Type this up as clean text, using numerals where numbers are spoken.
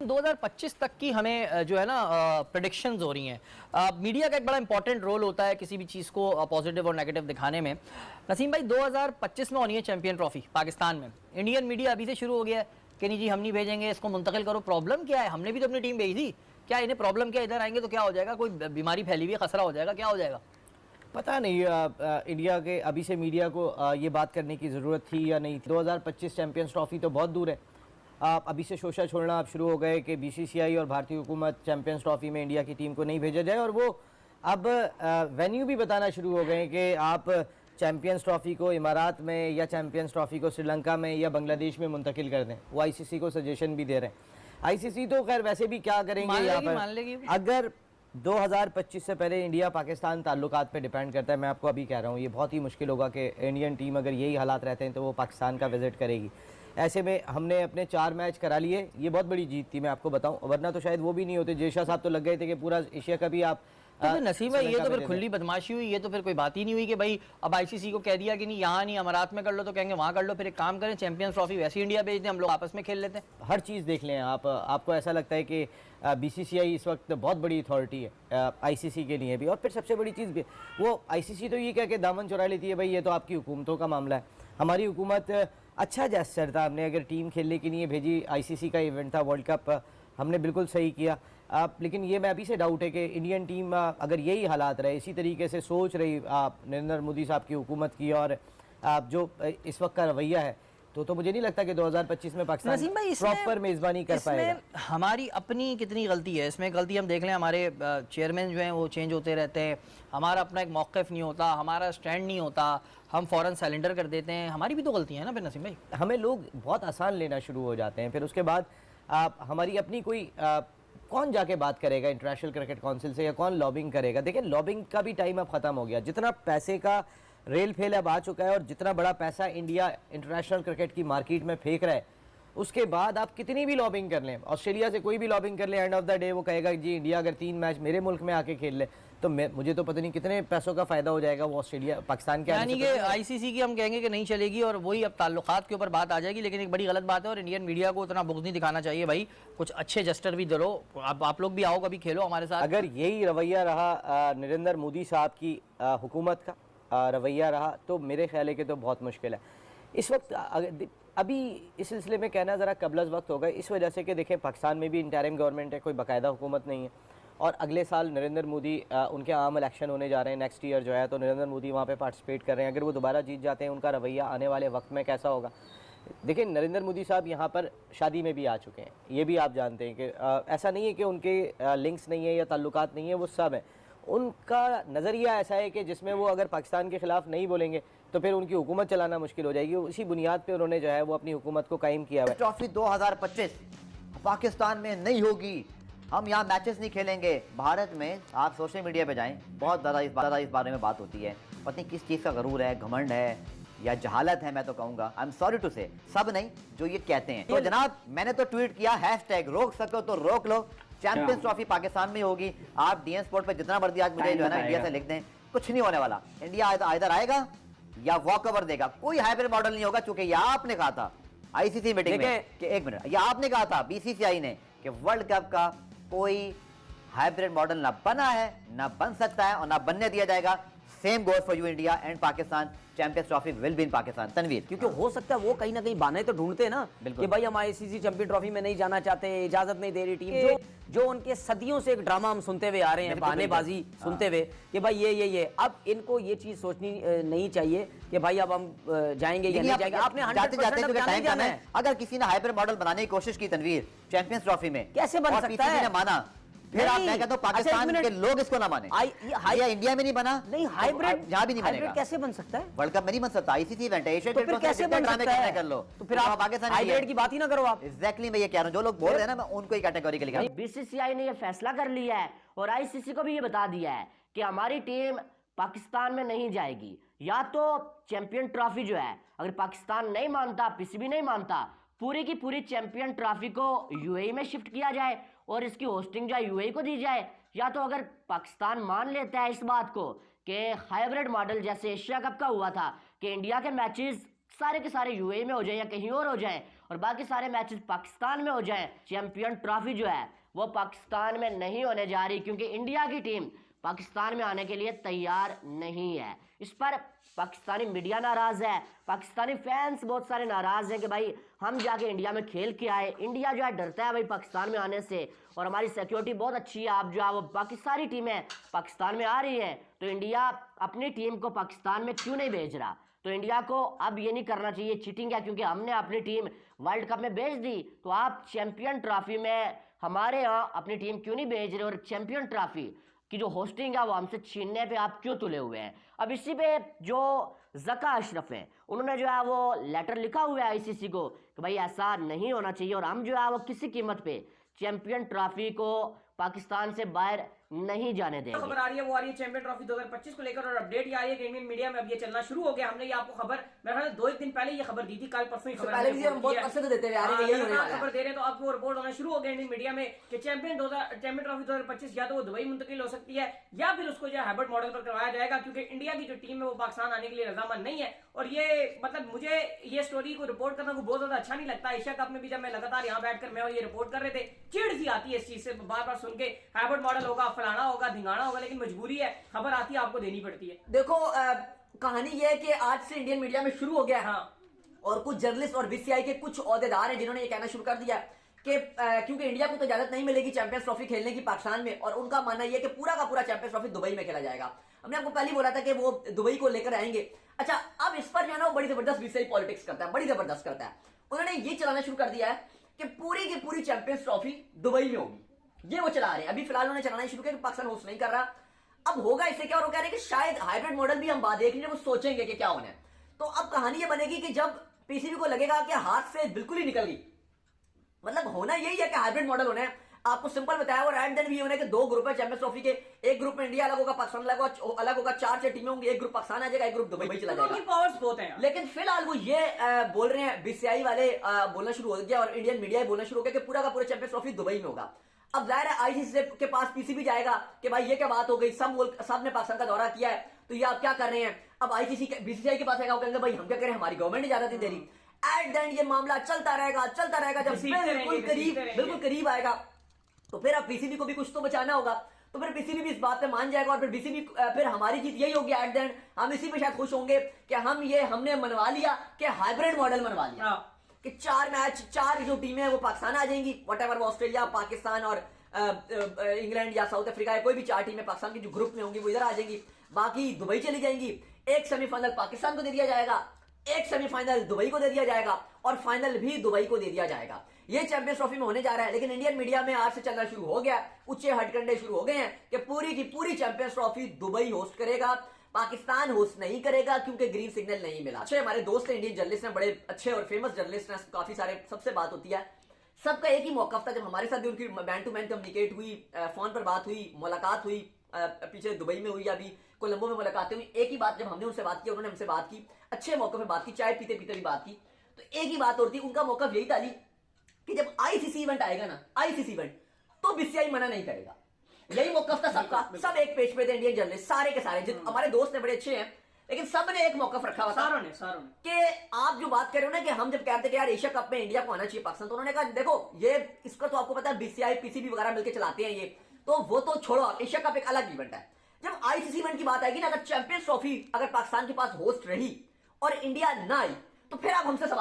2025 तक की हमें जो है ना प्रेडिक्शंस हो रही हैं। मीडिया का एक बड़ा इंपॉर्टेंट रोल होता है किसी भी चीज़ को पॉजिटिव और नेगेटिव दिखाने में। नसीम भाई 2025 में होनी है चैंपियन ट्रॉफी पाकिस्तान में। इंडियन मीडिया अभी से शुरू हो गया है कि नहीं जी हम नहीं भेजेंगे, इसको मुंतकिल करो। प्रॉब्लम क्या है? हमने भी तो अपनी टीम भेजी थी। क्या इन्हें प्रॉब्लम क्या? इधर आएंगे तो क्या हो जाएगा? कोई बीमारी फैली हुई है, खसरा हो जाएगा, क्या हो जाएगा? पता नहीं इंडिया के अभी से मीडिया को ये बात करने की ज़रूरत थी या नहीं थी। 2025 चैंपियंस ट्रॉफी तो बहुत दूर है। अभी से शोशा छोड़ना आप शुरू हो गए कि बीसीसीआई और भारतीय हुकूमत चैंपियंस ट्रॉफी में इंडिया की टीम को नहीं भेजा जाए, और वो अब वेन्यू भी बताना शुरू हो गए कि आप चैंपियंस ट्रॉफी को इमारात में या चैंपियंस ट्रॉफी को श्रीलंका में या बांग्लादेश में मुंतकिल कर दें। वो आईसीसी को सजेशन भी दे रहे हैं। आईसीसी तो खैर वैसे भी क्या करेंगे यहाँ पर, अगर 2025 से पहले इंडिया पाकिस्तान ताल्लुकात पे डिपेंड करता है। मैं आपको अभी कह रहा हूँ ये बहुत ही मुश्किल होगा कि इंडियन टीम अगर यही हालात रहते हैं तो वो पाकिस्तान का विजिट करेगी। ऐसे में हमने अपने 4 मैच करा लिए, ये बहुत बड़ी जीत थी मैं आपको बताऊं, वरना तो शायद वो भी नहीं होते। जेशा साहब तो लग गए थे कि पूरा एशिया का भी आप तो नसीब है, ये तो फिर खुली बदमाशी हुई। ये तो फिर कोई बात ही नहीं हुई कि भाई अब आईसीसी को कह दिया कि नहीं यहाँ नहीं अमारात में कर लो, तो कहेंगे वहाँ कर लो। फिर एक काम करें, चैंपियंस ट्रॉफी वैसे इंडिया भेज दें, हम लोग आपस में खेल लेते हैं। हर चीज़ देख लें आप। आपको ऐसा लगता है कि बीसीसीआई इस वक्त बहुत बड़ी अथॉरिटी है आईसीसी के लिए भी। और फिर सबसे बड़ी चीज़ भी, वो आईसीसी तो ये कह के दामन चुरा लेती है भाई ये तो आपकी हुकूमतों का मामला है। हमारी हुकूमत अच्छा जेस्चर था, हमने अगर टीम खेलने के लिए भेजी, आईसीसी का इवेंट था वर्ल्ड कप, हमने बिल्कुल सही किया। लेकिन ये मैं अभी से डाउट है कि इंडियन टीम अगर यही हालात रहे, इसी तरीके से सोच रही नरेंद्र मोदी साहब की हुकूमत की और जो इस वक्त का रवैया है, तो मुझे नहीं लगता कि 2025 में पाकिस्तान प्रॉपर मेज़बानी कर पाएगा। हमारी अपनी कितनी गलती है इसमें? गलती हम देख लें, हमारे चेयरमैन जो हैं वो चेंज होते रहते हैं, हमारा अपना एक मौक़िफ़ नहीं होता, हमारा स्टैंड नहीं होता, हम फ़ौरन सरेंडर कर देते हैं। हमारी भी तो गलती है ना फिर नसीम भाई। हमें लोग बहुत आसान लेना शुरू हो जाते हैं, फिर उसके बाद हमारी अपनी कोई कौन जाके बात करेगा इंटरनेशनल क्रिकेट काउंसिल से, या कौन लॉबिंग करेगा? देखिए लॉबिंग का भी टाइम अब ख़त्म हो गया। जितना पैसे का रेल फेल अब आ चुका है और जितना बड़ा पैसा इंडिया इंटरनेशनल क्रिकेट की मार्केट में फेंक रहा है, उसके बाद आप कितनी भी लॉबिंग कर लें, ऑस्ट्रेलिया से कोई भी लॉबिंग कर ले, एंड ऑफ द डे वो कहेगा जी इंडिया अगर 3 मैच मेरे मुल्क में आके खेल ले तो मुझे तो पता नहीं कितने पैसों का फायदा हो जाएगा वो ऑस्ट्रेलिया पाकिस्तान के। यानी कि आईसीसी की हम कहेंगे कि नहीं चलेगी और वही अब ताल्लुकात के ऊपर बात आ जाएगी। लेकिन एक बड़ी गलत बात है और इंडियन मीडिया को उतना बुग़्ज़ नहीं दिखाना चाहिए भाई। कुछ अच्छे जस्टर भी दो, आप लोग भी आओ कभी खेलो हमारे साथ। अगर यही रवैया रहा नरेंद्र मोदी साहब की हुकूमत का रवैया रहा तो मेरे ख्याल है कि तो बहुत मुश्किल है इस वक्त। अभी इस सिलसिले में कहना ज़रा कबलज़ वक्त होगा, इस वजह से कि देखें पाकिस्तान में भी इंटरिम गवर्नमेंट है, कोई बाकायदा हुकूमत नहीं है। और अगले साल नरेंद्र मोदी उनके आम इलेक्शन होने जा रहे हैं नेक्स्ट ईयर जो है, तो नरेंद्र मोदी वहाँ पे पार्टिसिपेट कर रहे हैं। अगर वो दोबारा जीत जाते हैं, उनका रवैया आने वाले वक्त में कैसा होगा? देखिए नरेंद्र मोदी साहब यहाँ पर शादी में भी आ चुके हैं, ये भी आप जानते हैं कि ऐसा नहीं है कि उनके लिंक्स नहीं है या ताल्लुकात नहीं है, वो सब हैं। उनका नज़रिया ऐसा है कि जिसमें वो अगर पाकिस्तान के ख़िलाफ़ नहीं बोलेंगे तो फिर उनकी हुकूमत चलाना मुश्किल हो जाएगी। उसी बुनियाद पे उन्होंने जो है वो अपनी हुकूमत को कायम किया है। ट्रॉफी 2025 पाकिस्तान में नहीं होगी, हम यहाँ मैचेस नहीं खेलेंगे। भारत में आप सोशल मीडिया पे जाएं, बहुत ज़्यादा इस बारे में बात होती है। पता नहीं किस चीज़ का गरूर है, घमंड है या जहालत है, मैं तो कहूँगा, आई एम सॉरी टू से, सब नहीं जो ये कहते हैं। तो जनाब मैंने तो ट्वीट किया हैशटैग रोक सको तो रोक लो, चैंपियंस ट्रॉफी पाकिस्तान में होगी। आप डीएन स्पोर्ट पे जितना मर्जी आज मुझे जो है ना इंडिया से लिख दें, कुछ नहीं होने वाला। इंडिया इधर आएगा या वॉक ओवर देगा, कोई हाइब्रिड मॉडल नहीं होगा। चूंकि यह आपने कहा था आईसीसी मीटिंग में कि 1 मिनट, यह आपने कहा था बीसीसीआई ने कि वर्ल्ड कप का कोई हाइब्रिड मॉडल ना बना है, ना बन सकता है और ना बनने दिया जाएगा। Same goes for you India and Pakistan, Champions Trophy will be in Pakistan. Tanveer, क्योंकि हो सकता है वो कहीं ना कहीं बहाने तो ढूंढते हैं ना कि भाई हम आईसीसी चैंपियन ट्रॉफी में नहीं जाना चाहते, इजाजत नहीं दे रही टीम। जो उनके सदियों से एक ड्रामा हम सुनते हुए आ रहे हैं, बहानेबाजी सुनते हुए कि भाई ये अब इनको ये चीज सोचनी नहीं चाहिए कि भाई अब हम जाएंगे या नहीं जाएंगे। आपने टाइम जाना है। अगर किसी ने हाइब्रिड मॉडल बनाने की कोशिश की तनवीर चैंपियंस ट्रॉफी में, कैसे बन सकता है? माना, फिर आप मैं कहता हूं पाकिस्तान के लोग इसको ना माने। या इंडिया में नहीं बना, नहीं हाइब्रिड यहां भी नहीं बनेगा। कैसे बन सकता है? वर्ल्ड कप में नहीं बन सकता, आईसीसी इवेंट है, एशिया तो फिर कैसे बन सकता है? कर लो तो फिर आप पाकिस्तान हाइब्रिड की बात ही ना करो आप। एग्जैक्टली मैं ये कह रहा हूं, जो लोग बोल रहे हैं ना मैं उनको ही कैटेगरी के लिए। बीसीसीआई ने ये फैसला कर लिया है और आईसीसी को भी ये बता दिया है कि हमारी टीम पाकिस्तान में नहीं जाएगी। या तो चैंपियन ट्रॉफी जो है, अगर पाकिस्तान नहीं मानता, पीसीबी नहीं मानता, पूरी की पूरी चैंपियन ट्रॉफी को यूएई में शिफ्ट किया जाए और इसकी होस्टिंग जो है यूएई को दी जाए। या तो अगर पाकिस्तान मान लेता है इस बात को कि हाइब्रिड मॉडल जैसे एशिया कप का हुआ था कि इंडिया के मैचेस सारे के सारे यूएई में हो जाए या कहीं और हो जाए और बाकी सारे मैचेस पाकिस्तान में हो जाए, चैंपियन ट्रॉफी जो है वो पाकिस्तान में नहीं होने जा रही, क्योंकि इंडिया की टीम पाकिस्तान में आने के लिए तैयार नहीं है। इस पर पाकिस्तानी मीडिया नाराज है, पाकिस्तानी फैंस बहुत सारे नाराज हैं कि भाई हम जाके इंडिया में खेल के आए। इंडिया जो है डरता है भाई पाकिस्तान में आने से, और हमारी सिक्योरिटी बहुत अच्छी है। आप जो है वो बाकी सारी टीमें पाकिस्तान में आ रही हैं, तो इंडिया अपनी टीम को पाकिस्तान में क्यों नहीं भेज रहा? तो इंडिया को अब ये नहीं करना चाहिए, चीटिंग है, क्योंकि हमने अपनी टीम वर्ल्ड कप में भेज दी, तो आप चैंपियन ट्रॉफी में हमारे यहाँ अपनी टीम क्यों नहीं भेज रहे? और चैंपियन ट्रॉफी की जो होस्टिंग है वो हमसे छीनने पे आप क्यों तुले हुए हैं? अब इसी पे जो ज़का अशरफ है उन्होंने जो है वो लेटर लिखा हुआ है आईसीसी को कि भाई ऐसा नहीं होना चाहिए, और हम जो है वो किसी कीमत पे चैंपियन ट्रॉफी को पाकिस्तान से बाहर नहीं जाने देंगे। खबर आ रही है वो आ रही है चैंपियन ट्रॉफी 2025 को लेकर, और अपडेट ये आ रही है कि इंडियन मीडिया में अब ये चलना शुरू हो गया। हमने ये आपको खबर मेरे ख्याल 2-1 दिन पहले ये खबर दी थी, कल परसों ही खबर पहले भी हम बहुत अरसे से देते हुए आ रहे हैं, यही होने वाला है। खबर दे रहे हैं, तो अब वो रिपोर्ट होना शुरू हो गया इंडियन मीडिया में कि चैंपियन ट्रॉफी 2025 या तो वो दुबई मुंतकिल हो सकती है या फिर उसको जो हैबर्ट मॉडल पर करवाया जाएगा, क्योंकि इंडिया की जो टीम है वो पाकिस्तान आने के लिए रजामंद नहीं है। और ये मतलब मुझे ये स्टोरी को रिपोर्ट करना को बहुत ज्यादा अच्छा नहीं लगता। एशिया कप में भी जब मैं लगातार यहाँ बैठकर मैं और ये रिपोर्ट कर रहे थे, चिढ़ सी आती है इस चीज से, बार बार सुन के हैबर्ट मॉडल होगा, फलाना होगा, धिंगाना होगा, लेकिन मजबूरी है, खबर आती है आपको देनी पड़ती है। देखो कहानी ये है कि आज से इंडियन मीडिया में शुरू हो गया है। हाँ। और कुछ जर्नलिस्ट और बीसीसीआई के कुछ ओहदेदार हैं जिन्होंने ये कहना शुरू कर दिया कि क्योंकि इंडिया को तो इजाजत नहीं मिलेगी चैंपियंस ट्रॉफी खेलने की पाकिस्तान में, और उनका मानना यह है कि पूरा का पूरा चैंपियंस ट्रॉफी दुबई में खेला जाएगा। हमने आपको पहले ही बोला था कि वो दुबई को लेकर आएंगे। अच्छा, अब इस पर जो है ना वो बड़ी जबरदस्त बीसीसीआई पॉलिटिक्स करता है, बड़ी जबरदस्त करता है। उन्होंने ये चलाना शुरू कर दिया है कि पूरी की पूरी चैंपियंस ट्रॉफी दुबई में होगी, ये वो चला रहे हैं। अभी फिलहाल उन्होंने चलाना शुरू किया कि पाकिस्तान होस्ट नहीं कर रहा। अब होगा इससे क्या, और वो कह रहे हैं कि शायद हाइब्रिड मॉडल भी हम बात देख लेंगे, वो सोचेंगे कि क्या होना है। तो अब कहानी ये बनेगी कि जब पीसीबी को लगेगा कि हाथ से बिल्कुल ही निकल गई, मतलब होना यही है कि हाइब्रिड मॉडल होना है। आपको सिंपल बताया, और एट देन भी होना है कि 2 ग्रुप है चैंपियंस ट्रॉफी के, एक ग्रुप में इंडिया अलग होगा, पाकिस्तान अलग होगा, 4 टीमें होंगी, एक ग्रुप पाकिस्तान आ जाएगा, एक ग्रुप दुबई चला जाएगा। पावर्स बहुत हैं। लेकिन फिलहाल वो ये बोल रहे हैं, बीसीसीआई वाले बोलना शुरू हो गया और इंडियन मीडिया बोलना शुरू हो गया कि पूरा का पूरा चैंपियंस ट्रॉफी दुबई में होगा। अब जाहिर है आईसीसी के पास पीसीबी जाएगा कि भाई ये क्या बात हो गई, सब ने पाकिस्तान का दौरा किया है, तो ये आप क्या कर रहे हैं। अब आईसीसी बीसीसीआई के पास आएगा, वो कहेंगे भाई हम क्या करें, हमारी गवर्नमेंट इजाजत नहीं दे रही। एट द एंड ये मामला चलता रहेगा। जब बिल्कुल करीब आएगा तो फिर अब पीसीबी को भी कुछ तो बचाना होगा, तो फिर पीसीबी भी इस बात पे मान जाएगा, और फिर पीसीबी फिर हमारी जीत यही होगी। एट द एंड हम इसी पे शायद खुश होंगे कि हमने मनवा लिया कि हाइब्रिड मॉडल मनवा लिया कि 4 मैच 4 जो टीमें हैं वो पाकिस्तान आ जाएंगी, व्हाटएवर वो ऑस्ट्रेलिया, पाकिस्तान और इंग्लैंड या साउथ अफ्रीका या कोई भी 4 टीमें पाकिस्तान की जो ग्रुप में होंगी वो इधर आ जाएंगी, बाकी दुबई चली जाएंगी। एक सेमीफाइनल पाकिस्तान को दे दिया जाएगा, एक सेमीफाइनल दुबई को दे दिया जाएगा, और फाइनल भी दुबई को दे दिया जाएगा। ये चैंपियंस ट्रॉफी में होने जा रहा है। लेकिन इंडियन मीडिया में आज से चलना शुरू हो गया, उच्चे हटकंडे शुरू हो गए हैं कि पूरी की पूरी चैंपियंस ट्रॉफी दुबई होस्ट करेगा, पाकिस्तान होस्ट नहीं करेगा, क्योंकि ग्रीन सिग्नल नहीं मिला। अच्छे हमारे दोस्त इंडियन जर्नलिस्ट हैं, बड़े अच्छे और फेमस जर्नलिस्ट हैं, काफी सारे, सबसे बात होती है। सबका एक ही मौका था, जब हमारे साथ भी उनकी मैन टू मैन कम्युनिकेट हुई, फोन पर बात हुई, मुलाकात हुई, पीछे दुबई में हुई, अभी कोलंबो में मुलाकातें हुई, एक ही बात, जब हमने उनसे बात की, उन्होंने हमसे बात की, अच्छे मौके पे बात की, चाय पीते पीते भी बात की, तो एक ही बात होती, उनका मौका यही था कि जब आईसीसी इवेंट आएगा ना, आईसीसी इवेंट, तो बीसीसीआई मना नहीं करेगा। यही मौका था सबका, सब एक पेज पे थे इंडियन जर्नलिस्ट, सारे के सारे। हमारे दोस्त ने बड़े अच्छे हैं, लेकिन सब ने एक मौका रखा हुआ था कि आप जो बात कर रहे हो ना कि हम जब कहते थे कि यार एशिया कप में इंडिया को आना चाहिए पाकिस्तान, तो उन्होंने कहा देखो ये इसका तो आपको पता है बीसीसीआई पीसीबी वगैरह मिलकर चलाते हैं, ये तो वो तो छोड़ो, एशिया कप एक अलग इवेंट है। जब आईसीसी इवेंट की बात आएगी ना, अगर चैंपियंस ट्रॉफी अगर पाकिस्तान के पास होस्ट रही और इंडिया ना आई, तो फिर आप हमसे सवाल